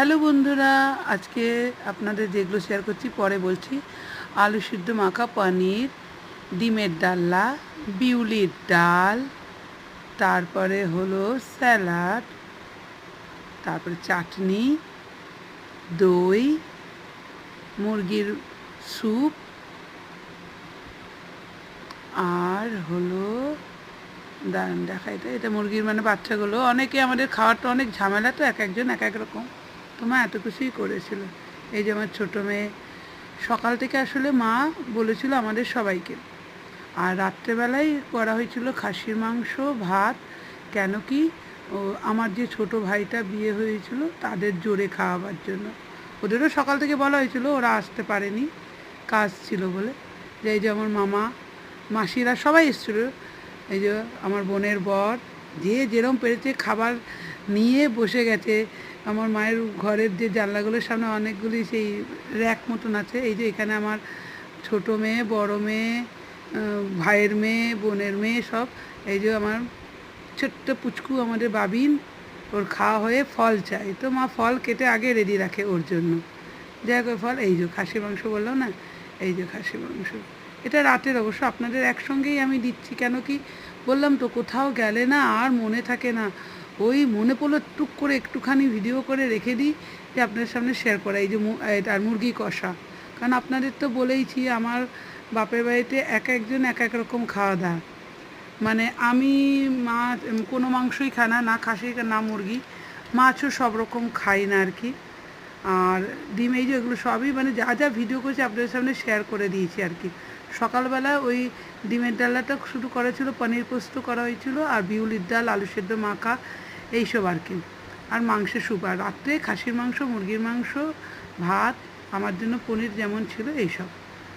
Hello বন্ধুরা, আজকে আপনাদের যেগুলো শেয়ার করছি পরে বলছি। আলু সিদ্ধ মাখা পনির, ডিমের ডালনা, বিউলির ডাল, তারপরে হলো স্যালাড, তারপরে চাটনি, দই, মুরগির স্যুপ, আর হলো দাঁড়ান দেখা, এটা মুরগির মানে বাচ্চাগুলো। অনেকে আমাদের খাওয়ারটা অনেক ঝামেলা, তো এক একজন এক এক রকম। তো মা এত কিছুই করেছিল। এই যে আমার ছোটো মেয়ে সকাল থেকে আসলে মা বলেছিল আমাদের সবাইকে। আর রাত্রেবেলায় করা হয়েছিল খাসির মাংস, ভাত। কেন কি আমার যে ছোট ভাইটা বিয়ে হয়েছিল তাদের জোরে খাওয়াবার জন্য। ওদেরও সকাল থেকে বলা হয়েছিল, ওরা আসতে পারেনি, কাজ ছিল বলে। যে এই যে আমার মামা, মাসিরা সবাই এসেছিলো। এই যে আমার বোনের বর, যে যেরম পেরেছে খাবার নিয়ে বসে গেছে। আমার মায়ের ঘরের যে জানলাগুলোর সামনে অনেকগুলি সেই র্যাক মতন আছে। এই যে এখানে আমার ছোটো মেয়ে, বড় মেয়ে, ভাইয়ের মেয়ে, বোনের মেয়ে সব। এই যে আমার ছোট্ট পুচকু আমাদের বাবিন, ওর খাওয়া হয়ে ফল চাই, তো মা ফল কেটে আগে রেডি রাখে ওর জন্য। যাই হোক ফল, এই যে খাসি মাংস বললাম না, এই যে খাসি মাংস। এটা রাতের অবশ্য আপনাদের একসঙ্গেই আমি দিচ্ছি। কেন কি বললাম তো, কোথাও গেলে না আর মনে থাকে না। ওই মনে পড়লো টুক করে একটুখানি ভিডিও করে রেখে দিই, যে আপনাদের সামনে শেয়ার করা। এই যে আর মুরগি কষা, কারণ আপনাদের তো বলেইছি আমার বাপের বাড়িতে এক একজন এক এক রকম খাওয়া দাওয়া। মানে আমি মাছ কোনো মাংসই খাই না, না খাসি না মুরগি, মাছও সব রকম খাই না আর কি। আর ডিম, এই যে এগুলো সবই মানে যা যা ভিডিও করেছি আপনাদের সামনে শেয়ার করে দিয়েছি আর কি। সকালবেলা ওই ডিমের ডালনাটা শুধু করা ছিল, পনির পোস্ত করা হয়েছিল, আর বিউলির ডাল, আলু সেদ্ধ মাখা, এইসব আর কি। আর মাংসের স্যুপ। আর রাত্রে খাসির মাংস, মুরগির মাংস, ভাত, আমার জন্য পনির যেমন ছিল, এইসব।